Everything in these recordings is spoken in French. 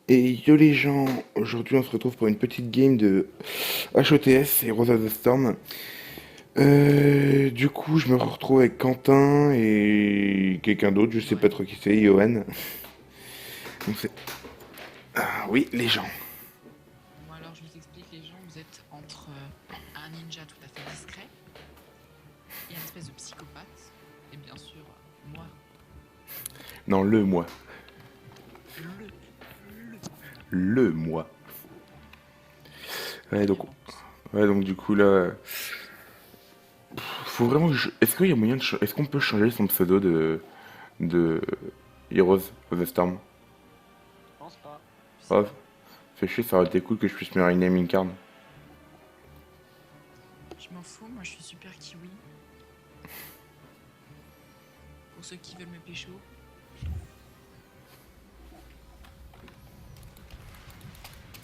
Et yo les gens, aujourd'hui on se retrouve pour une petite game de HOTS et Rosa the Storm. Du coup, je me retrouve avec Quentin et quelqu'un d'autre, je sais pas Johan. trop qui c'est, Johan. Donc c'est... Ah oui, les gens. Bon, alors je vous explique, les gens, vous êtes entre un ninja tout à fait discret et un espèce de psychopathe, et bien sûr, moi, Non, le moi. le, le moi. Le moi. Ouais, donc, Vraiment. ouais, donc du coup là... Faut vraiment que Est-ce qu'il y a moyen de... Est-ce qu'on peut changer son pseudo de Heroes of the Storm? Je pense pas. Je sais Oh, pas. fait chier, ça aurait été cool que je puisse me renaming card. Je m'en fous, moi je suis super kiwi. Pour ceux qui veulent me pécho,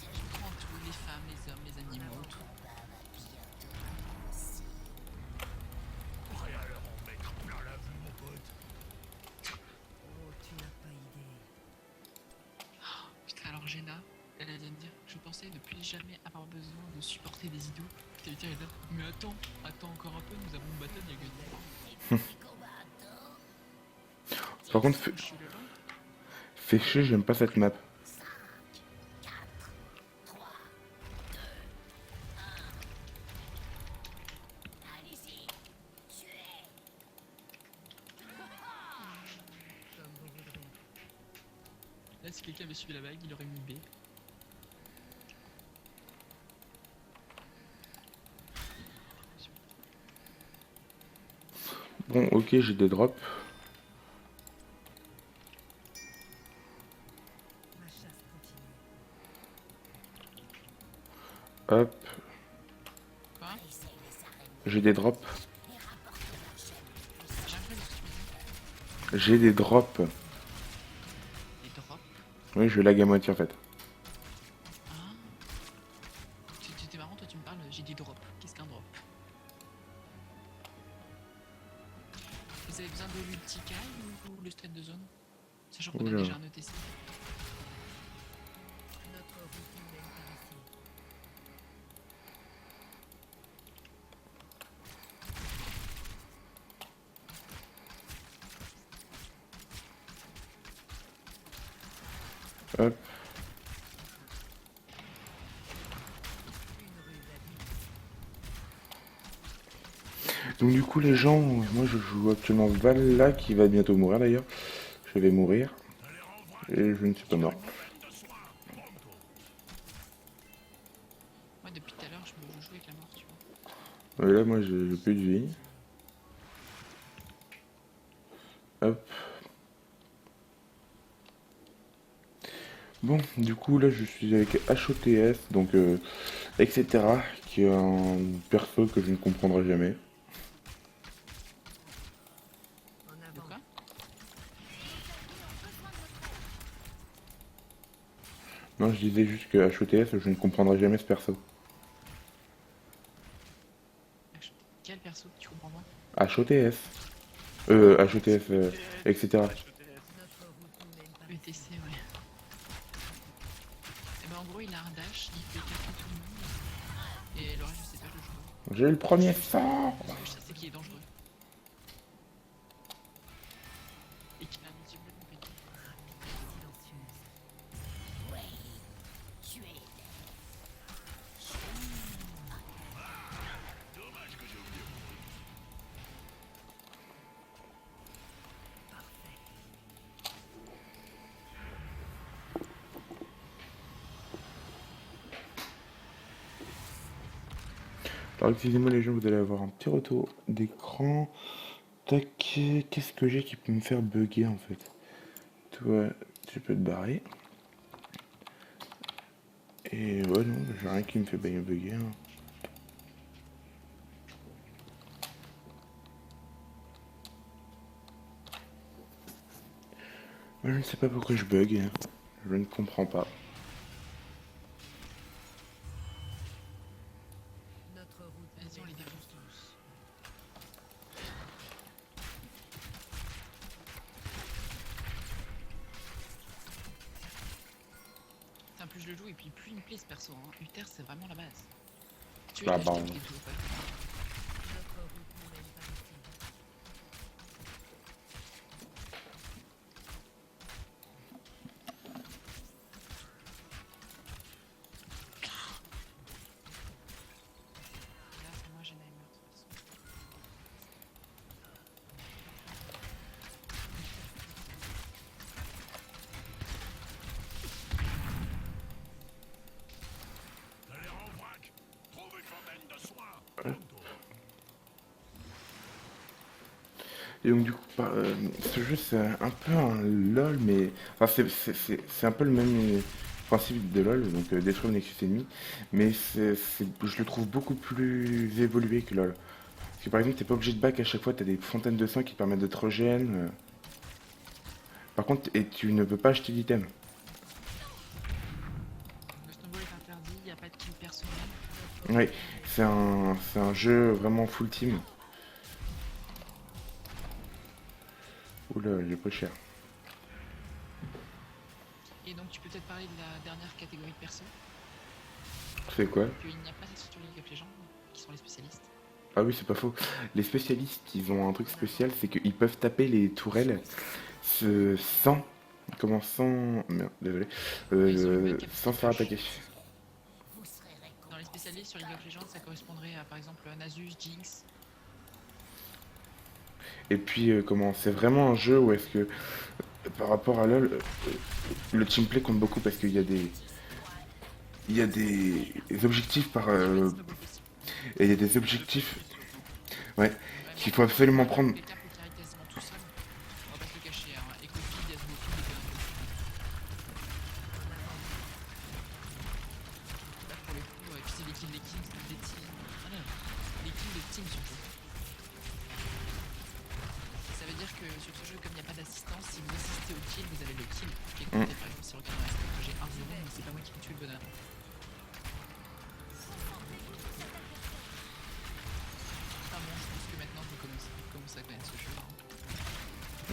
je prends tout, les femmes, les hommes, les animaux, tout. Putain, alors Jenna, elle vient de dire, je pensais ne plus jamais avoir besoin de supporter des idiots. Quelqu'un est là, mais attends encore un peu, nous avons Batten à gagner. Par contre, Sauf que je suis le lent. fait chier, j'aime pas cette map. Là, si quelqu'un avait suivi la vague, il aurait mis B. Bon, ok, j'ai des drops. Hop, Quoi? j'ai des drops. J'ai un peu d'explosion. J'ai des drops. Des drops. Oui, je lag à moitié en fait. Ah. C'était marrant, toi tu me parles, j'ai des drops. Qu'est-ce qu'un drop? Vous avez besoin de l'ulticaille ou le stade de zone? Sachant qu'on a Oula. déjà un ETC. Hop. Donc du coup les gens, moi je joue actuellement Valla qui va bientôt mourir d'ailleurs. Je vais mourir. Et je ne suis pas mort. Moi depuis tout à l'heure, je joue avec la mort, tu vois. Et là moi j'ai plus de vie. Hop. Bon, du coup là je suis avec HOTS, donc etc. Qui est un perso que je ne comprendrai jamais. De quoi? Non, je disais juste que HOTS, je ne comprendrai jamais ce perso. Quel perso? Tu comprends moi? HOTS. HOTS, HOTS. etc. HOTS. ETC, ouais. Et ben en gros, il a un dash, il fait casser tout le monde. Et le reste, je sais pas le jouer. J'ai eu le Tout ce premier que, sang. tout ce que je sais, c'est qu'il est dangereux. Et qu'il a un ulti complètement pété. Alors excusez-moi les gens, vous allez avoir un petit retour d'écran. Tac, qu'est-ce que j'ai qui peut me faire bugger en fait? Toi, tu peux te barrer. Et ouais, non, j'ai rien qui me fait bien bugger, hein. Moi, je ne sais pas pourquoi je bug, hein. Je ne comprends pas. Vas-y, on les défonce tous. putain, plus je le joue et puis plus il me plaît ce perso. Hein. Uther, c'est vraiment la base. Tu Ah veux bah, l'acheter et tout, ouais. Là, c'est moi, j'ai Nightmare, de toute façon. et donc du coup, ce jeu c'est un peu un LOL, mais enfin c'est un peu le même principe de LOL, donc détruire le nexus ennemi, mais je le trouve beaucoup plus évolué que LOL. Parce que par exemple, t'es pas obligé de back à chaque fois, t'as des fontaines de sang qui te permettent de te regen. Par contre, et tu ne peux pas acheter d'item. Le snowball est interdit, il n'y a pas de kill personnel. Oui, c'est un jeu vraiment full team. Oula, j'ai pas cher. Et donc, tu peux peut-être parler de la dernière catégorie de perso. C'est quoi? Qu'il n'y a pas sur League of Legends, qui sont les spécialistes. Ah oui, c'est pas faux. Les spécialistes, ils ont un truc spécial, c'est qu'ils peuvent taper les tourelles sans... Comment sans... Merde, désolé. Ils ont une bonne capacité Sans de se faire push. attaquer. Dans les spécialistes sur League of Legends, ça correspondrait à par exemple Nasus, Jinx. Et puis, comment... C'est vraiment un jeu où est-ce que, par rapport à LoL, le teamplay compte beaucoup parce qu'il y a des... Il y a des objectifs par... Il n'y a pas de snowball possible. et il y a des objectifs... Ouais, Ouais, qu'il moi, faut absolument prendre... quelqu'un peut carry quasiment tout seul. On va pas se le cacher, hein. Ecofeed, Yasuo Feed, là pour le coup, et puis c'est les kills des teams. Voilà. Les kills de team surtout. Ça veut dire que sur ce jeu, comme il n'y a pas d'assistance, si vous assistez au kill, vous avez le kill qui est compté. Par exemple, si regarde que j'ai 1-0, mais c'est pas moi qui vais tuer le bonhomme. Enfin bon, je pense que maintenant vous commencez à connaître ce jeu là.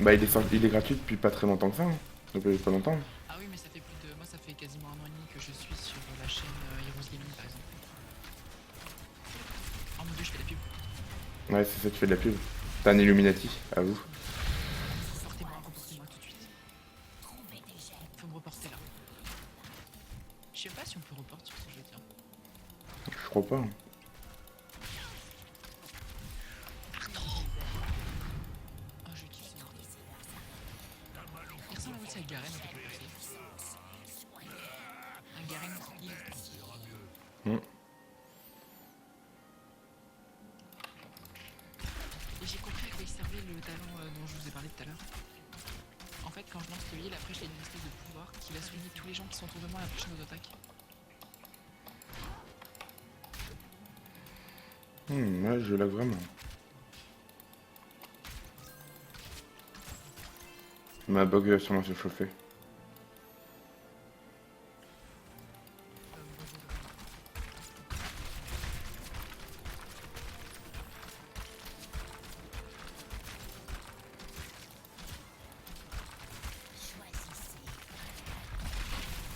Bah, il est gratuit depuis pas très longtemps que ça. Hein. Depuis pas longtemps. Ah oui, mais ça fait plus de. Moi, ça fait quasiment 1 an et demi que je suis sur la chaîne Heroes Gaming par exemple. Oh mon dieu, je fais la pub. Ouais, c'est ça, tu fais de la pub. T'es un Illuminati, à vous. Reportez-moi tout de suite. Faut me reporter là. Je sais pas si on peut reporter sur ce jeu, tiens. Je crois pas. Hein. Oh, je kiffe ce morceau. Il ressemble aussi à Garen en fait le perso. Un Garen qui. Hmm. Et j'ai compris à quoi il servait le talent dont je vous ai parlé tout à l'heure. En fait, quand je lance le heal, après j'ai une espèce de pouvoir qui va soigner tous les gens qui sont autour de moi à la prochaine auto-attaque. Ouais, je lag vraiment. Ma bug va sûrement se chauffer.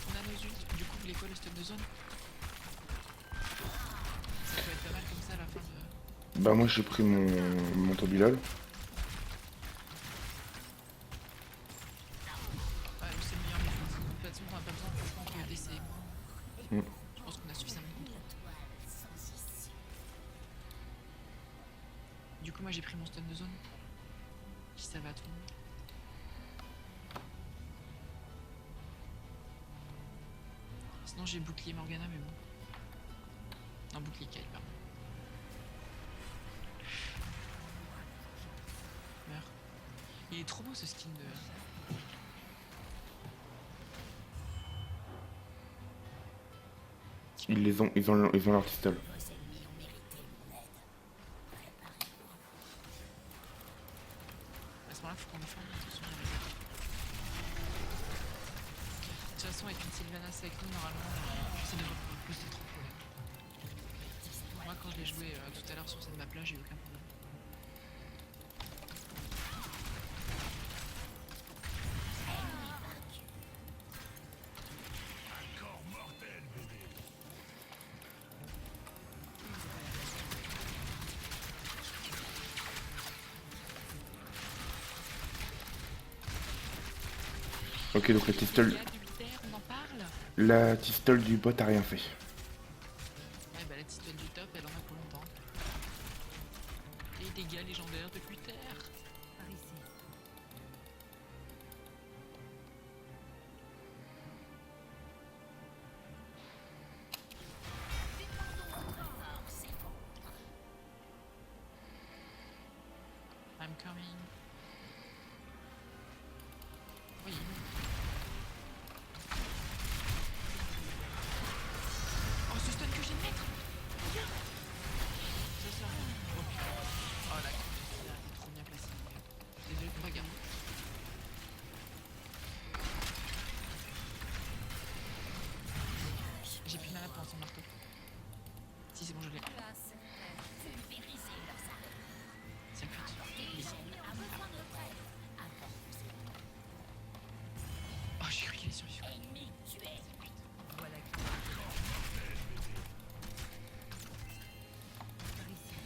On a nos ults, du coup, vous voulez quoi le stun de zone? Ça peut être pas mal comme ça à la fin de. Bah moi j'ai pris mon Tobilol. Ouais, c'est le meilleur méthode. De toute façon, on n'a pas besoin franchement que d'essayer. Hmm. Je pense qu'on a suffisamment de contrôle. Du coup, moi j'ai pris mon stun de zone. Si ça va à tout le monde. Sinon, j'ai bouclier Morgana, mais bon. Non, bouclier Kyle, pardon. Meurs. Il est trop beau ce skin de. Ils ont leur pistol. À ce moment-là, faut qu'on défende. Attention, il y a les attaques. De toute façon, avec une Sylvanas avec nous, normalement, j'essaie de reprendre plus de trop problèmes. Moi, quand je l'ai joué tout à l'heure sur cette map-là, j'ai eu aucun problème. Ok, donc Et les dégâts du terre, on en parle? la tistole du bot a rien fait. Ouais, bah la tistole du top, elle en a pour longtemps. Et les dégâts légendaires de Luther. Par ici. I'm coming. Oui. Oh, ce stun que je viens de mettre! Viens! Ça sert à rien. Oh putain. Oh la carte, là, elle est trop bien placée. Désolé pour la garde. J'ai plus de mana pour un son marteau. Si, c'est bon, je l'ai. C'est cuite. Oui. Oh, j'ai cru qu'il est sur lui. Voilà qui. Par ici.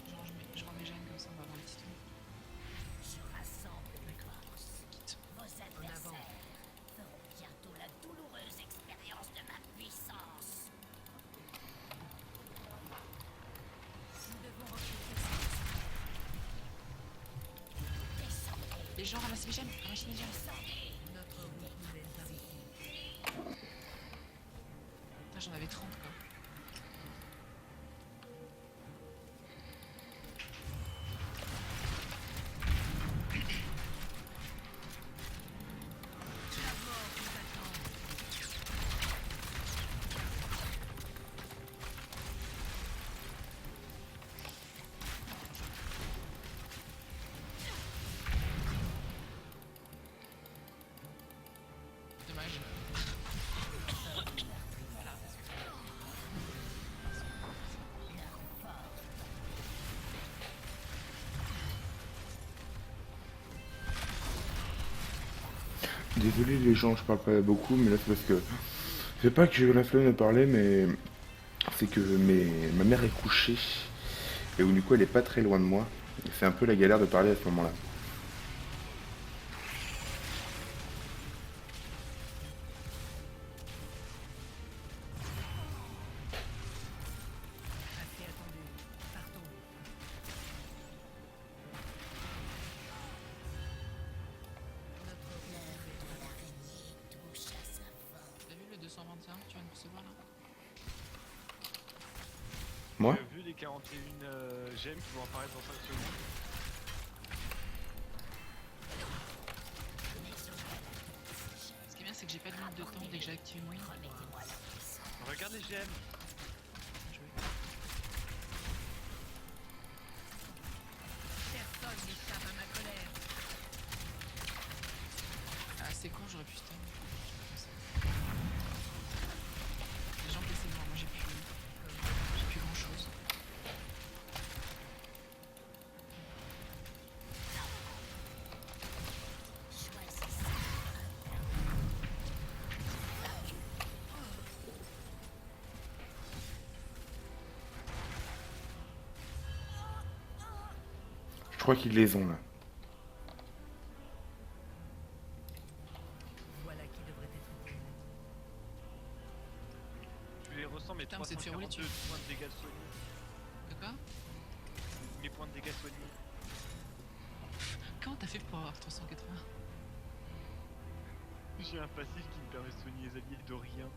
Genre, je rends mes gènes comme ça, on va avoir les petits trucs. Je rassemble mes forces. Quitte. Vos En avant. adversaires feront bientôt la douloureuse expérience de ma puissance. Nous devons recruter ces Descendez, Les gens ramassent mes gènes, ramassez mes gènes. Notre route nous mène par ici. Putain, j'en avais 30 quoi. Dommage. Voilà. Désolé les gens, je parle pas beaucoup, mais là c'est parce que... C'est pas que j'ai eu la flemme de parler, mais... C'est que ma mère est couchée, et où du coup elle est pas très loin de moi. Et c'est un peu la galère de parler à ce moment-là. Assez attendu. Partons. Notre route nous mène par ici. touche à sa fin. T'as vu le 221 que tu viens de recevoir là? Moi Tu as vu les 41 gemmes qui vont apparaître dans 5 secondes? Ce qui est bien, c'est que j'ai pas de limite de temps dès que j'ai activé mon livre. Regarde les gemmes! Joué. Personne n'échappe à ma colère. Ah, c'est con, j'aurais pu stun. Les gens blessés devant moi, j'ai plus grand chose. Je crois qu'ils les ont là. Voilà qui devrait être utile. Tu les ressens, mes Putain, on s'est fait rouler 342 dessus. points de dégâts soignés. De quoi? Mes points de dégâts soignés. Comment t'as fait pour avoir 380? J'ai un passif qui me permet de soigner les alliés de rien.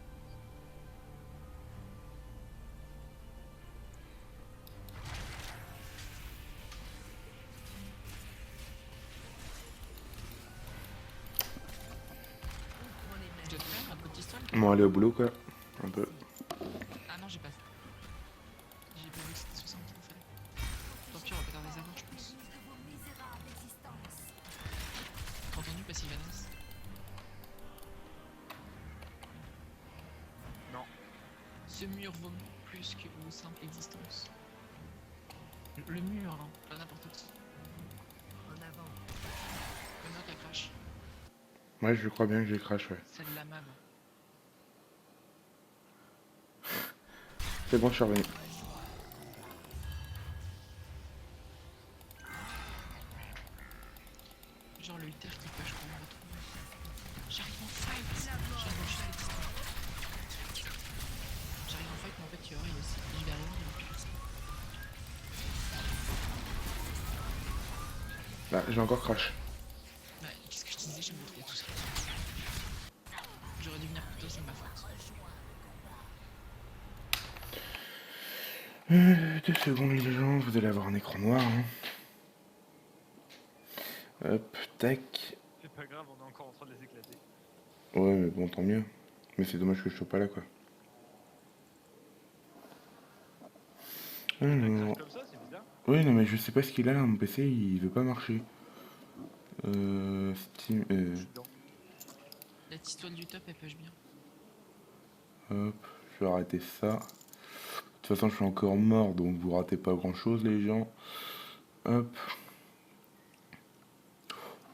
On prend les Je dois mêmes. te faire un petit stun? Bon, aller au boulot quoi. Un peu. Ah non, j'ai pas fait. J'ai pas vu que c'était 60 qu'il fallait. Tant pis, on va pas tarder à avoir, je pense. De vos misérables existences. T'as entendu Passive Valence? Non. Ce mur vaut plus que vos simples existences. Le mur, là, pas n'importe qui. En avant. Le mur qui crash. Ouais, je crois bien que j'ai crash, ouais. C'est de la mame. C'est bon, je suis revenu. Genre le Uther qui push qu'on retrouve. J'arrive en fight. J'arrive en fight. J'arrive en fight, mais en fait, il y aurait aussi. Je vais arriver, il va plus. Là, j'ai encore crash. Bah, qu'est-ce que je te disais, je me retrouvais tout seul. J'aurais dû venir plus tôt, c'est ma faute. 2 secondes les gens, vous allez avoir un écran noir. Hein. Hop, tac. C'est pas grave, on est encore en train de les éclater. Ouais, mais bon, tant mieux. Mais c'est dommage que je sois pas là, quoi. Ça Alors... crache comme ça, c'est bizarre. Oui, non, mais je sais pas ce qu'il a là, mon PC, il veut pas marcher. Steam... Je suis dedans. La petite toile du top, elle push bien. Hop, je vais arrêter ça. De toute façon, je suis encore mort, donc vous ratez pas grand chose, les gens. Hop.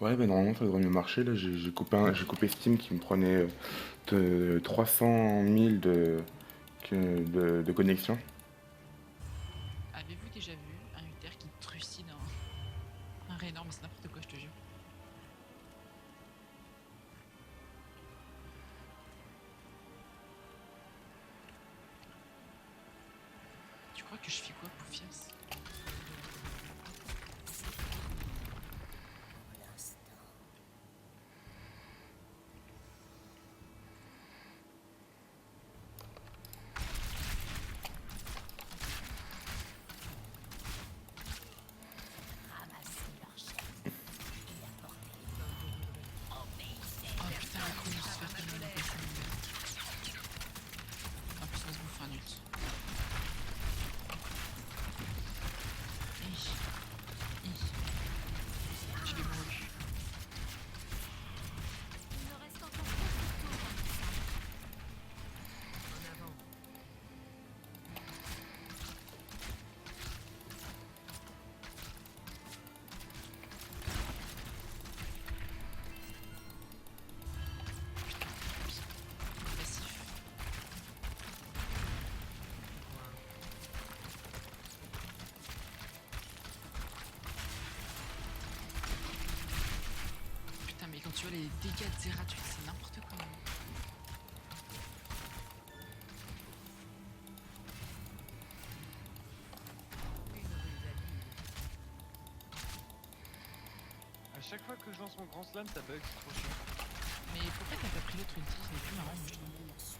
Ouais, bah normalement, ça devrait mieux marcher. Là, j'ai coupé Steam qui me prenait 300 000 de connexion. Avez-vous déjà vu un Uther qui trucide un Raynor? Mais c'est n'importe quoi, je te jure. Tu crois que je fais quoi, Poufias? Oh putain, la con, je se faire tellement la passer. En plus, on se bouffe un ult. Je l'ai mouru. Il me reste encore quelques tours. En avant. Passif. Putain, mais quand tu vois les dégâts de Zeratul, c'est n'importe quoi. Une ruse à vide. À chaque fois que je lance mon grand slam, ça bug, c'est trop chiant. Mais pourquoi t'as pas pris l'autre ulti? C'est plus marrant, moi je trouve.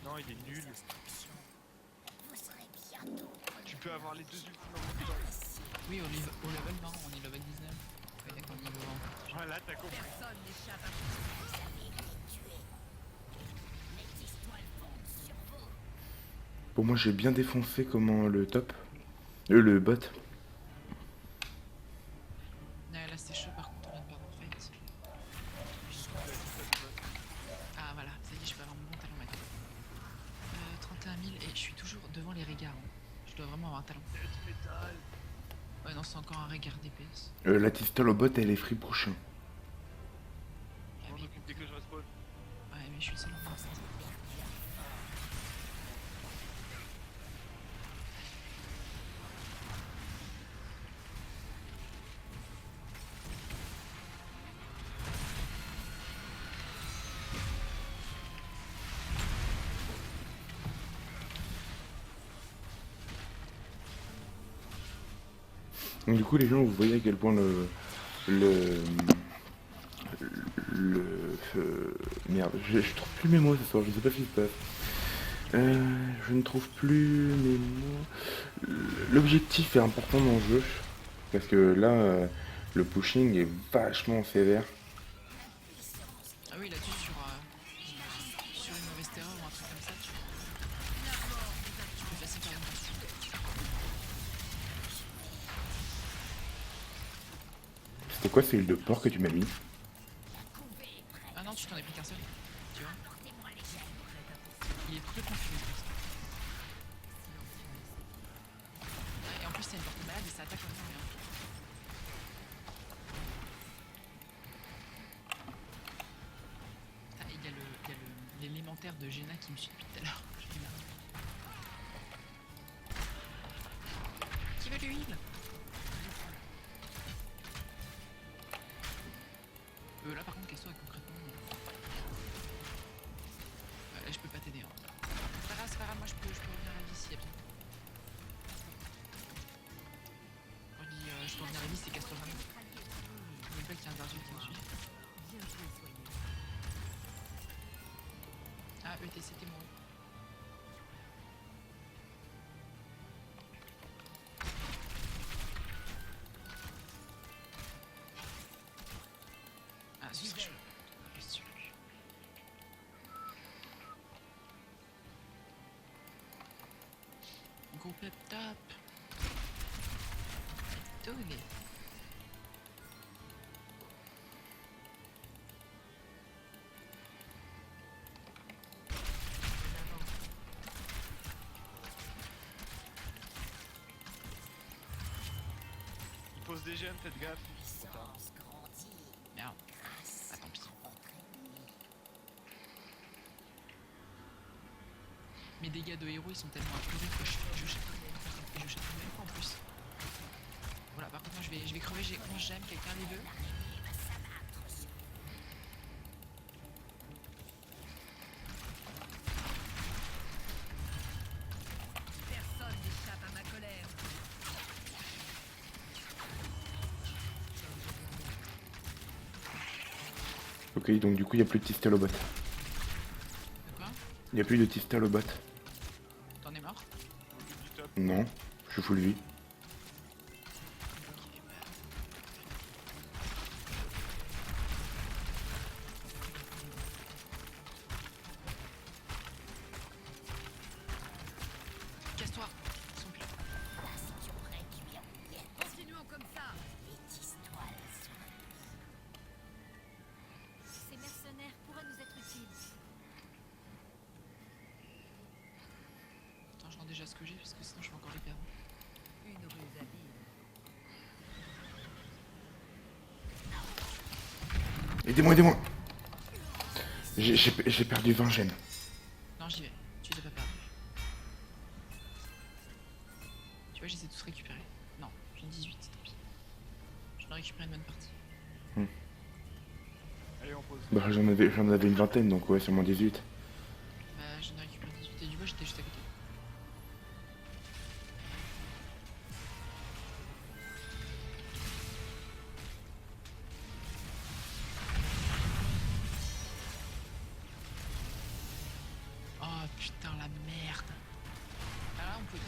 Non, il est nul. Vous serez bientôt Tu peux avoir les deux ultimes en même temps. Oui, au level 20, on est level 19. Ouais, d'accord, niveau 20. Voilà, t'as compris. Personne n'échappe à tout. Pour moi, j'ai bien défoncé comment le top. Le bot. Là, c'est chaud, par contre, on vient de perdre en fight. Ah, voilà, ça y est, je peux avoir mon bon talent maintenant. 31 000, et je suis toujours devant les regards. Hein. Je dois vraiment avoir un talent. Ouais, non, c'est encore un regard DPS. La pistole au bot, elle est free prochain. Ah, Je m'en oui, occupe dès que je respawn. ouais, mais je suis seul en face. Donc, du coup, les gens, vous voyez à quel point le, merde, je trouve plus mes mots ce soir, je sais pas ce qui se passe. Je ne trouve plus mes mots. L'objectif est important dans le jeu, parce que là, le pushing est vachement sévère. Ah oui, là-dessus, sur une mauvaise terreur ou un truc comme ça, tu peux passer par une partie. C'était quoi c'est l'huile de porc que tu m'as mis? Ah non, tu t'en es pris qu'un seul, tu vois. Il est très confus, le truc. Et en plus, c'est une porte malade et ça attaque comme ça, mais ah, il y a l'élémentaire de Jaina qui me suit depuis tout à l'heure. Je dis, merde. Qui veut l'huile? ETC, t'es mort. Ah, ce serait chouette. Question. Groupe up top. Donné. Il pose des gemmes, faites gaffe. Puissance grandit Merde. grâce Ah, tant pis. à votre ennemi. Mes dégâts de héros ils sont tellement apurés que je chatouille et je chatouille même pas en plus. Voilà, par contre moi je vais crever, j'ai 11 gemmes, quelqu'un les veut. L'araignée va s'abattre sur Personne n'échappe à ma colère. Ok, donc du coup, il n'y a plus de Tistelobot. De quoi? Il n'y a plus de Tistelobot. T'en es mort? Du top. Non, je suis full vie. Ok, bah. Casse-toi! Ils sont plus là. la section réduit en miettes. Continuons comme ça. Métisse-toi sur Ces mercenaires pourraient nous être utiles. Attends, je rends déjà ce que j'ai parce que sinon je vais encore les perdre. Une ruse habile. Aidez-moi, aidez-moi. J'ai perdu 20 gemmes. Non, j'y vais. Tu les as pas perdre. Tu vois, je les ai tous récupérés. Non, j'ai 18, tant pis. J'en ai récupéré une bonne partie. Allez, on pose. Bah, j'en avais une vingtaine, donc ouais, sûrement 18. Bah, j'en ai récupéré 18 et du coup, j'étais juste à côté. Oh putain, la merde. Ah là, on peut.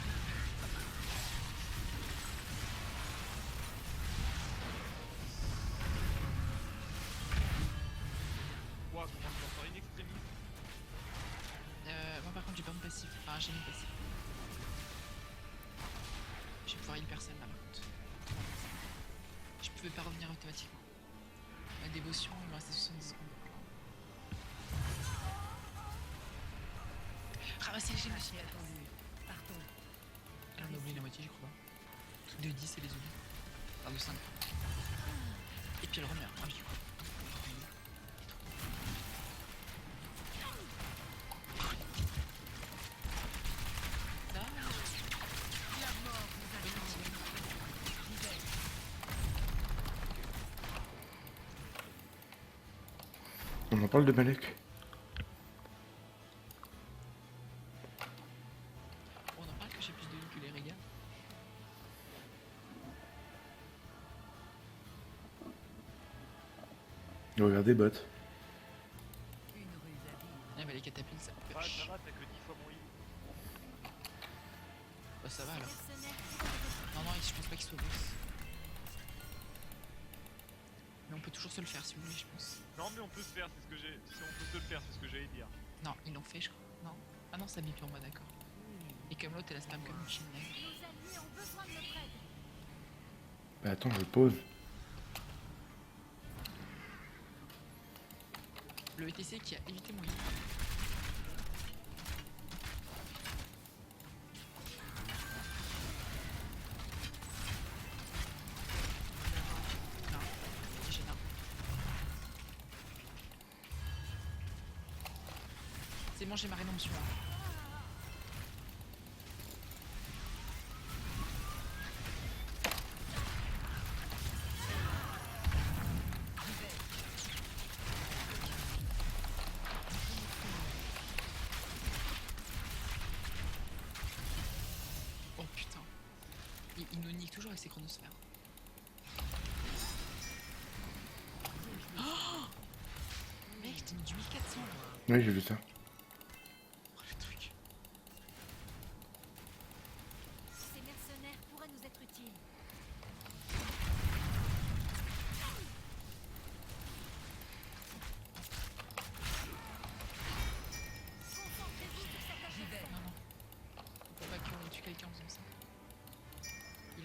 Ouah, comment je peux faire une extrémiste? Moi par contre, j'ai pas mon passif. Enfin, j'ai mon passif. Je vais pouvoir heal personne là par contre. Je pouvais pas revenir automatiquement. Ma dévotion, il me restait 70 secondes. Ramassez les gemmes, J'ai attendu. Partons. elle en a oublié la moitié, j'y crois pas. Truc de 10 et les oublie. Enfin, de 5. Et puis elle remet, moi j'y crois. Ah, La mort vous attend. J'y vais. On en parle de Malek. on en parle que j'ai plus de vie que les régats. Regardez, bot. Une ruse habile. Ah bah les catapultes ça me fait Ah, chier. ça va, t'as que 10 fois mon heal. Bah ça va Ces alors. mercenaires pourraient nous être Non, non, je pense pas qu'il soit boss. Mais on peut toujours se le faire si vous voulez, je pense. Non, mais on peut se faire, c'est ce que j'ai. Si on peut se le faire, c'est ce que j'allais dire. Non, ils l'ont fait, je crois. Non. Ah non, ça bip pour moi, d'accord. Et comme l'autre, elle a spam comme une chine nègre. Nos alliés ont besoin de notre aide. Bah attends, je pose. Le ETC qui a évité mon heal. Non, c'est gênant. C'est bon, j'ai ma rédemption. Oh putain. Il nous nique toujours avec ses chronosphères. Oh mec, t'as mis du 1400 là. Oui, j'ai vu ça.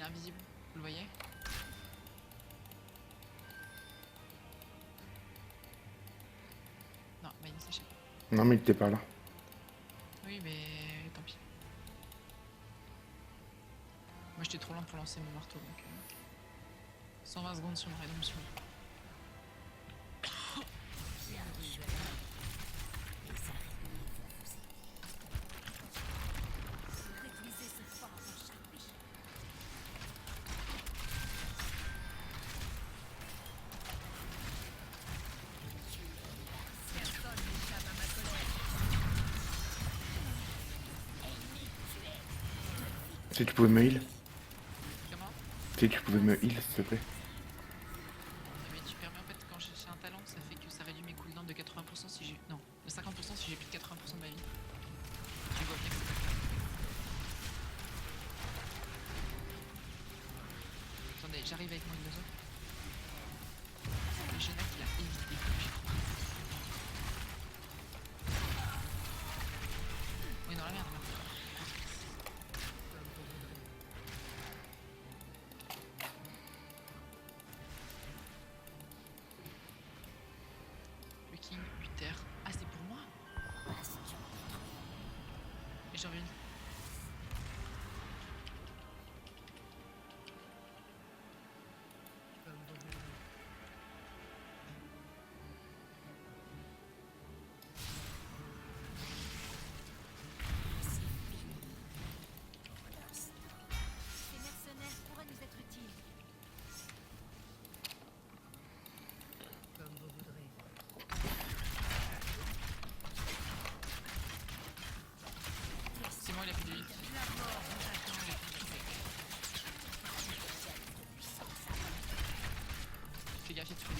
invisible. Vous le voyez? Non, bah il s'échappe. Non, mais il était pas là. Oui, mais tant pis. Moi j'étais trop lent pour lancer mon marteau donc. 120 secondes sur ma rédemption. Réduisez ce fort en charpie. Personne n'échappe à ma colère. Si tu pouvais me heal. Comment? Si tu pouvais me heal, s'il te plaît. Mais tu permets en fait quand j'ai un talent ça fait que ça réduit mes cooldowns de 80% si j'ai. Non, de 50% si j'ai plus de 80% de ma vie. Tu vois bien que c'est pas grave. Attendez, j'arrive avec mon Indozo. Le Géna qui l'a évité. Oui, dans la merde, là. Le King, Uther. Ah, c'est pour moi? Et j'en veux une. Ces mercenaires pourraient nous être utiles. Comme vous voudrez. C'est moi, il a plus de hit. La mort vous attend. Fais gaffe, il y a tout le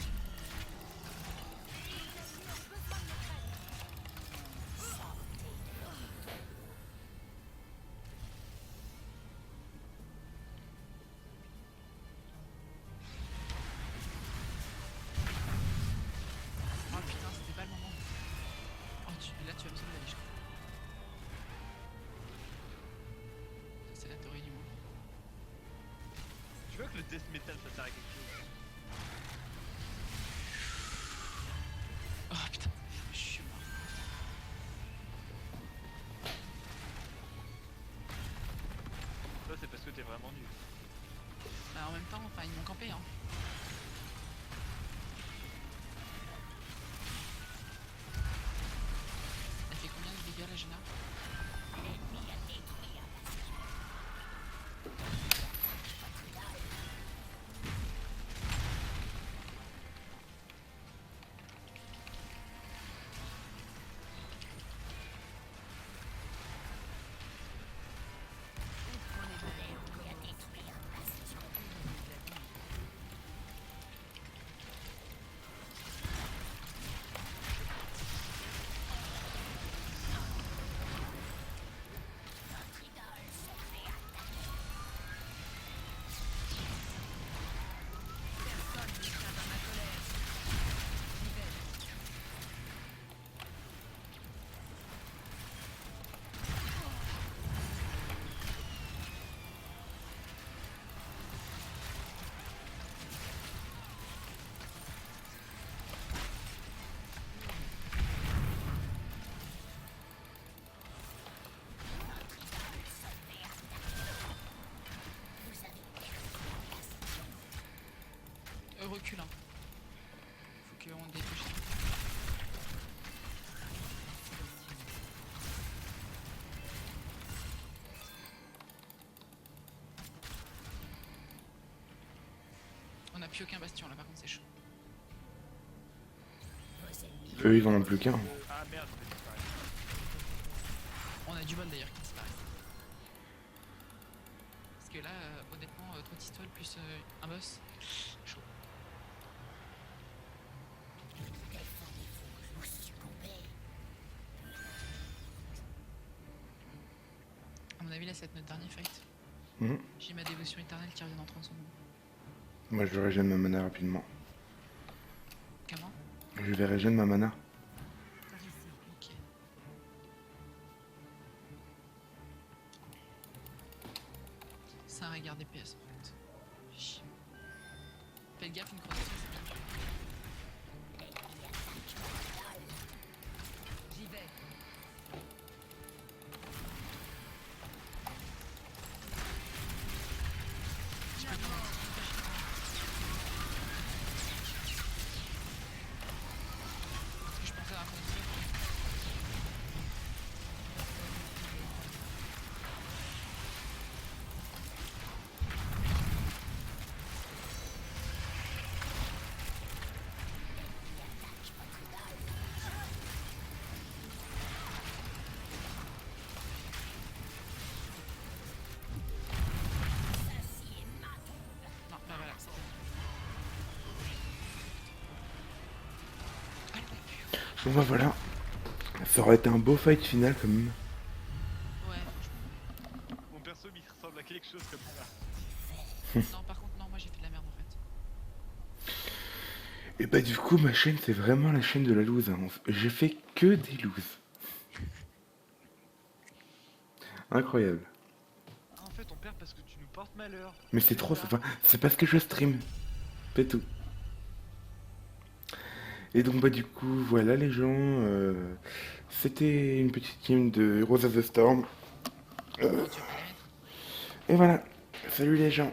Oh putain, c'était pas le moment. Oh, là, tu vas me sauver la vie, je crois. Ça, c'est la théorie du monde. Tu veux que le death metal ça sert à quelque chose? Oh putain, je suis mort. Ça c'est parce que t'es vraiment nul. Bah, en même temps, enfin, ils m'ont campé, hein. Elle fait combien de dégâts, la Géna? Personne n'échappe à ma colère. Libère. Recule, hein. Faut qu'on dépêche. On n'a plus aucun bastion là, par contre, c'est chaud. Eux, ils en ont plus qu'un. Ah merde, je vais disparaître. On a du bol d'ailleurs qui disparaissent. Parce que là, honnêtement, 3 histoires plus un boss, chaud. Défendez-vous, vous succombez. À mon avis, là, ça va être notre dernier fight. Mhm. J'ai ma dévotion éternelle qui revient dans 30 secondes. Moi, je régène ma mana rapidement. Comment? Je vais régène ma mana. Par ici. Ok. C'est un regard DPS en fait. faites gaffe, une croisette, c'est bien. J'y vais. Parce que je pensais à un conduire. Non, bah voilà, c'était bon. Allez, Bon bah voilà, ça aurait été un beau fight final quand même. ouais, franchement. Mon perso il ressemble à quelque chose comme ça. Non, par contre, non, moi j'ai fait de la merde en fait. Et bah du coup ma chaîne c'est vraiment la chaîne de la loose, hein. J'ai fait que des looses. Incroyable. Ah, en fait on perd parce que tu nous portes malheur. Mais c'est trop, enfin, c'est parce que je stream. C'est tout. Et donc bah du coup voilà les gens, c'était une petite team de Heroes of the Storm. Non, tu vas pas les mettre. Et voilà, salut les gens.